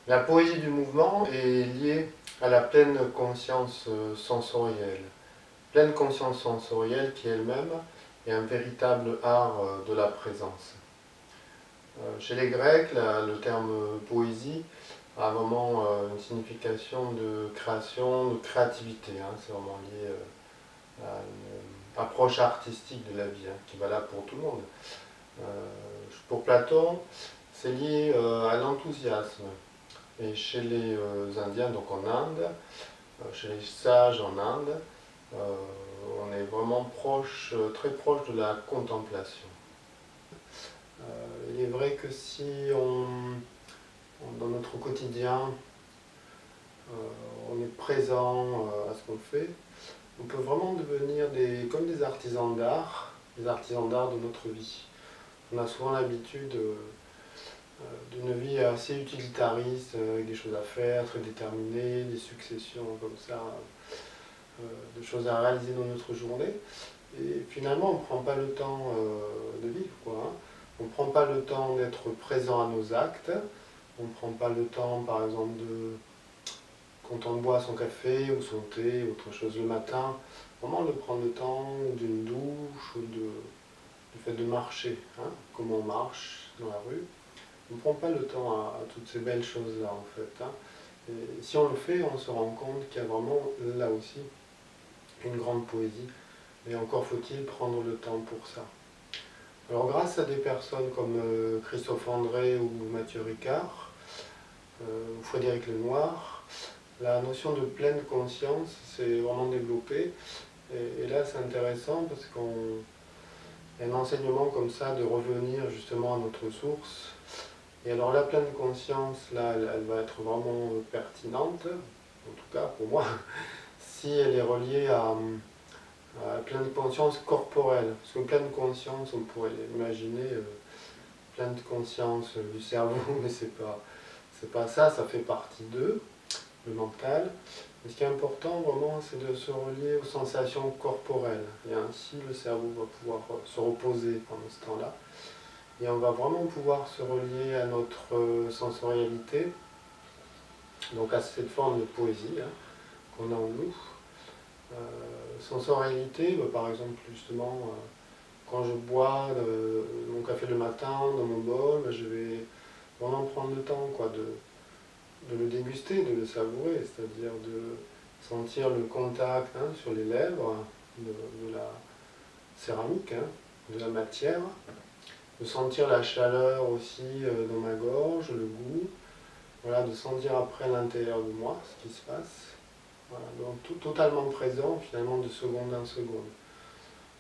La poésie du mouvement est liée à la pleine conscience sensorielle. Pleine conscience sensorielle qui elle-même est un véritable art de la présence. Chez les Grecs, le terme poésie a vraiment une signification de création, de créativité. C'est vraiment lié à une approche artistique de la vie qui est valable pour tout le monde. Pour Platon, c'est lié à l'enthousiasme. Et chez les Indiens, donc en Inde, chez les sages en Inde, on est vraiment proche, très proche de la contemplation. Il est vrai que si dans notre quotidien, on est présent à ce qu'on fait, on peut vraiment devenir comme des artisans d'art de notre vie. On a souvent l'habitude d'une vie assez utilitariste, avec des choses à faire, très déterminées, des successions comme ça, de choses à réaliser dans notre journée. Et finalement, on ne prend pas le temps de vivre, quoi. On ne prend pas le temps d'être présent à nos actes. On ne prend pas le temps, par exemple, quand on boit son café ou son thé, autre chose le matin, vraiment de prendre le temps d'une douche ou du fait de marcher, comme on marche dans la rue. On ne prend pas le temps à toutes ces belles choses-là, en fait. Et si on le fait, on se rend compte qu'il y a vraiment, là aussi, une grande poésie. Et encore faut-il prendre le temps pour ça. Alors grâce à des personnes comme Christophe André ou Mathieu Ricard, ou Frédéric Lenoir, la notion de pleine conscience s'est vraiment développée. Et là c'est intéressant parce qu'on y a un enseignement comme ça de revenir justement à notre source. Et alors la pleine conscience, là, elle va être vraiment pertinente, en tout cas pour moi, si elle est reliée à pleine conscience corporelle. Parce que pleine conscience, on pourrait imaginer pleine conscience du cerveau, mais c'est pas ça, ça fait partie d'eux, le mental. Mais ce qui est important vraiment, c'est de se relier aux sensations corporelles. Et ainsi, le cerveau va pouvoir se reposer pendant ce temps-là. Et on va vraiment pouvoir se relier à notre sensorialité, donc à cette forme de poésie qu'on a en nous. Sensorialité, par exemple, justement, quand je bois mon café le matin dans mon bol, je vais vraiment prendre le temps de le déguster, de le savourer, c'est-à-dire de sentir le contact sur les lèvres de la céramique, de la matière, de sentir la chaleur aussi dans ma gorge, le goût, voilà, de sentir après à l'intérieur de moi ce qui se passe. Voilà, donc tout totalement présent finalement de seconde en seconde.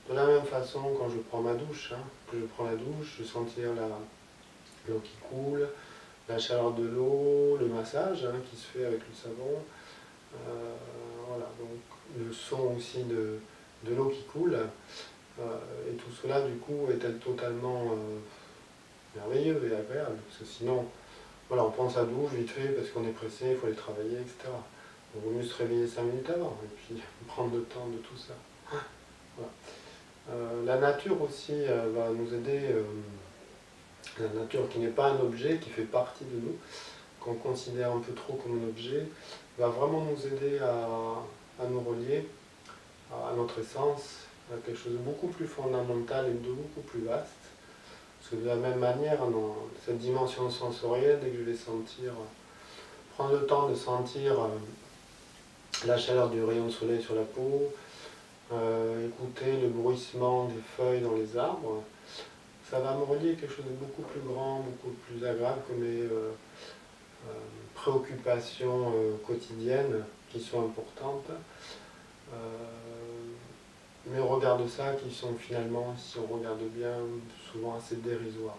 De la même façon, quand je prends ma douche, que je prends la douche, je sentir l'eau qui coule, la chaleur de l'eau, le massage qui se fait avec le savon. Voilà, donc le son aussi de l'eau qui coule. Et tout cela, du coup, est totalement merveilleux et agréable. Parce que sinon, voilà, on prend sa douche vite fait parce qu'on est pressé, il faut aller travailler, etc. Il vaut mieux se réveiller 5 minutes avant et puis prendre le temps de tout ça. Voilà. La nature aussi va nous aider, la nature qui n'est pas un objet, qui fait partie de nous, qu'on considère un peu trop comme un objet, va vraiment nous aider à nous relier à notre essence, à quelque chose de beaucoup plus fondamental et de beaucoup plus vaste. Parce que de la même manière, dans cette dimension sensorielle, dès que je vais sentir, prendre le temps de sentir la chaleur du rayon de soleil sur la peau, écouter le bruissement des feuilles dans les arbres, ça va me relier à quelque chose de beaucoup plus grand, beaucoup plus agréable que mes préoccupations quotidiennes qui sont importantes. Mais au regard de ça, qui sont finalement, si on regarde bien, souvent assez dérisoires.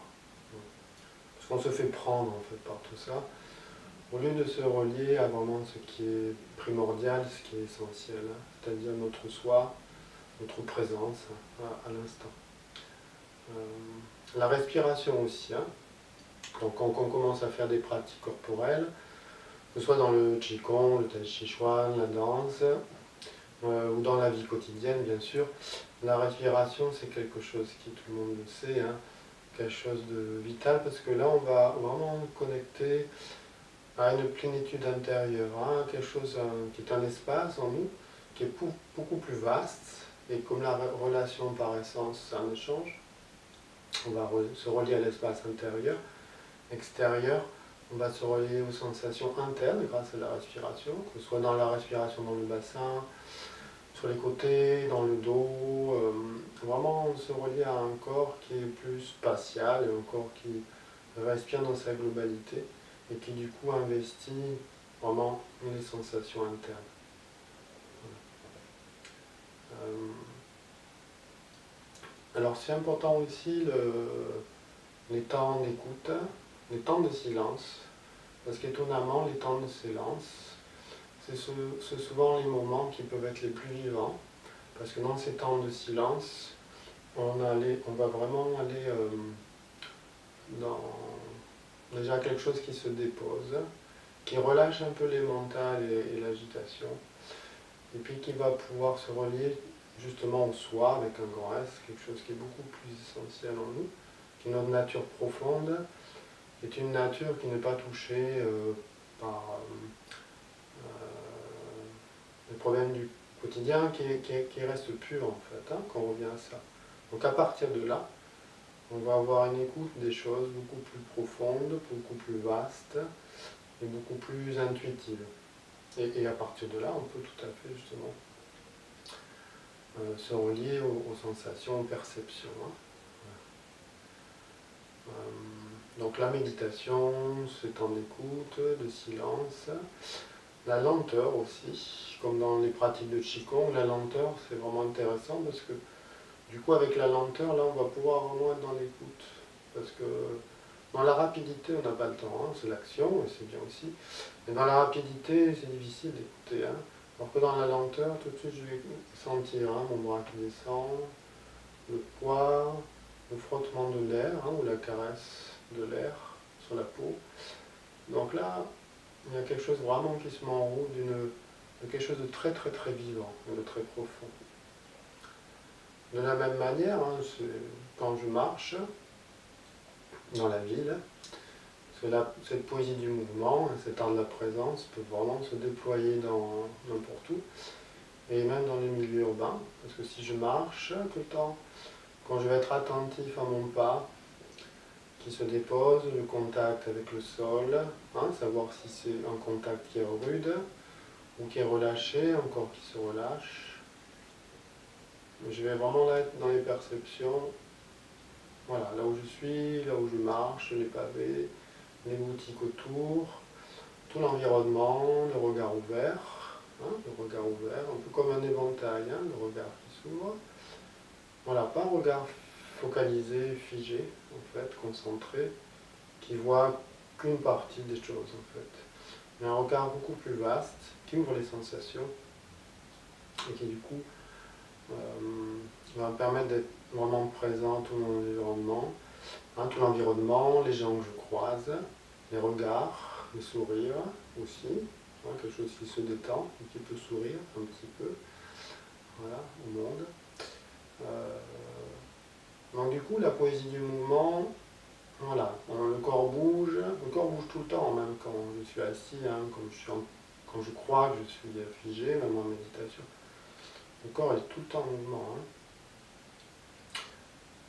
Parce qu'on se fait prendre en fait par tout ça, au lieu de se relier à vraiment ce qui est primordial, ce qui est essentiel, c'est-à-dire notre soi, notre présence à l'instant. La respiration aussi. Donc quand on commence à faire des pratiques corporelles, que ce soit dans le Qigong, le Tai Chi Chuan, la danse, ou dans la vie quotidienne bien sûr, la respiration c'est quelque chose qui, tout le monde le sait, quelque chose de vital parce que là on va vraiment connecter à une plénitude intérieure, hein, quelque chose qui est un espace en nous, qui est beaucoup plus vaste, et comme la relation par essence, c'est un échange, on va se relier à l'espace intérieur, extérieur, on va se relier aux sensations internes grâce à la respiration, que ce soit dans la respiration dans le bassin, sur les côtés, dans le dos, vraiment on se relie à un corps qui est plus spatial, et un corps qui respire dans sa globalité, et qui du coup investit vraiment les sensations internes. Alors c'est important aussi les temps d'écoute, les temps de silence, parce qu'étonnamment les temps de silence, c'est souvent les moments qui peuvent être les plus vivants, parce que dans ces temps de silence, on va vraiment aller dans déjà quelque chose qui se dépose, qui relâche un peu les mentales et l'agitation, et puis qui va pouvoir se relier justement au soi avec un grand S, quelque chose qui est beaucoup plus essentiel en nous, qui est notre nature profonde, qui est une nature qui n'est pas touchée par les problèmes du quotidien, qui reste pure en fait, hein, quand on revient à ça. Donc à partir de là, on va avoir une écoute des choses beaucoup plus profonde, beaucoup plus vaste et beaucoup plus intuitive. Et à partir de là, on peut tout à fait justement se relier aux sensations, aux perceptions. Hein. Donc la méditation, ce temps d'écoute, de silence, la lenteur aussi, comme dans les pratiques de Qigong, la lenteur c'est vraiment intéressant parce que du coup avec la lenteur, là on va pouvoir vraiment être dans l'écoute. Parce que dans la rapidité on n'a pas le temps, hein, c'est l'action et c'est bien aussi. Mais dans la rapidité c'est difficile d'écouter. Hein. Alors que dans la lenteur, tout de suite je vais sentir hein, mon bras qui descend, le poids, le frottement de l'air hein, ou la caresse de l'air sur la peau. Donc là, il y a quelque chose vraiment qui se met en route de quelque chose de très très très vivant, de très profond. De la même manière, hein, quand je marche dans la ville, cette poésie du mouvement, cet art de la présence peut vraiment se déployer dans n'importe où, et même dans les milieux urbains, parce que si je marche tout le temps, quand je vais être attentif à mon pas, qui se dépose, le contact avec le sol, hein, savoir si c'est un contact qui est rude ou qui est relâché, un corps qui se relâche. Je vais vraiment là être dans les perceptions, voilà, là où je suis, là où je marche, les pavés, les boutiques autour, tout l'environnement, le regard ouvert, hein, un peu comme un éventail, hein, le regard qui s'ouvre. Voilà, pas un regard focalisé, figé, en fait, concentré, qui voit qu'une partie des choses, en fait. Mais un regard beaucoup plus vaste, qui ouvre les sensations, et qui, du coup, va me permettre d'être vraiment présent tout mon environnement, hein, tout l'environnement, les gens que je croise, les regards, le sourire aussi, hein, quelque chose qui se détend, et qui peut sourire un petit peu, voilà, au monde. Donc du coup, la poésie du mouvement, voilà, le corps bouge tout le temps, même quand je suis assis, hein, quand je crois que je suis figé, même en méditation. Le corps est tout le temps en mouvement. Hein.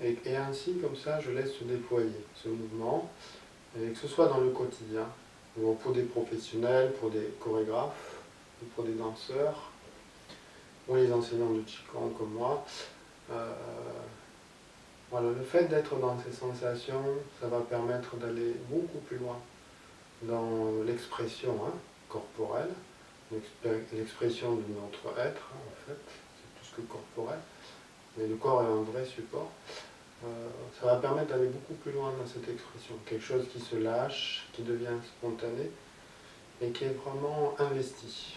Et ainsi, comme ça, je laisse se déployer ce mouvement, et que ce soit dans le quotidien, ou pour des professionnels, pour des chorégraphes, ou pour des danseurs, ou les enseignants de Qigong comme moi. Voilà, le fait d'être dans ces sensations, ça va permettre d'aller beaucoup plus loin dans l'expression hein, corporelle, l'expression de notre être, hein, en fait, c'est plus que corporel, mais le corps est un vrai support. Ça va permettre d'aller beaucoup plus loin dans cette expression, quelque chose qui se lâche, qui devient spontané et qui est vraiment investi.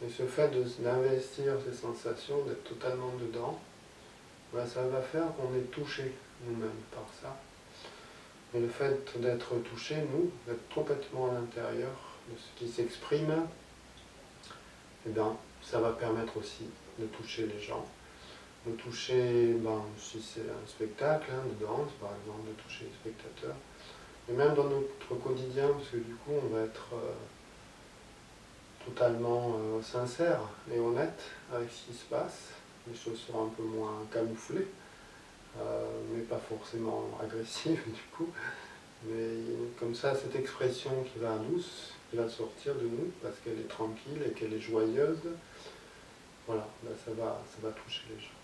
Et ce fait d'investir ces sensations, d'être totalement dedans, ben, ça va faire qu'on est touché nous-mêmes par ça. Mais le fait d'être touché, nous, d'être complètement à l'intérieur de ce qui s'exprime, eh bien, ça va permettre aussi de toucher les gens. De toucher, ben, si c'est un spectacle hein, de danse, par exemple, de toucher les spectateurs. Et même dans notre quotidien, parce que du coup on va être totalement sincère et honnête avec ce qui se passe. Les choses seront un peu moins camouflées, mais pas forcément agressives du coup. Mais comme ça, cette expression qui va douce, qui va sortir de nous parce qu'elle est tranquille et qu'elle est joyeuse, voilà, ben ça va toucher les gens.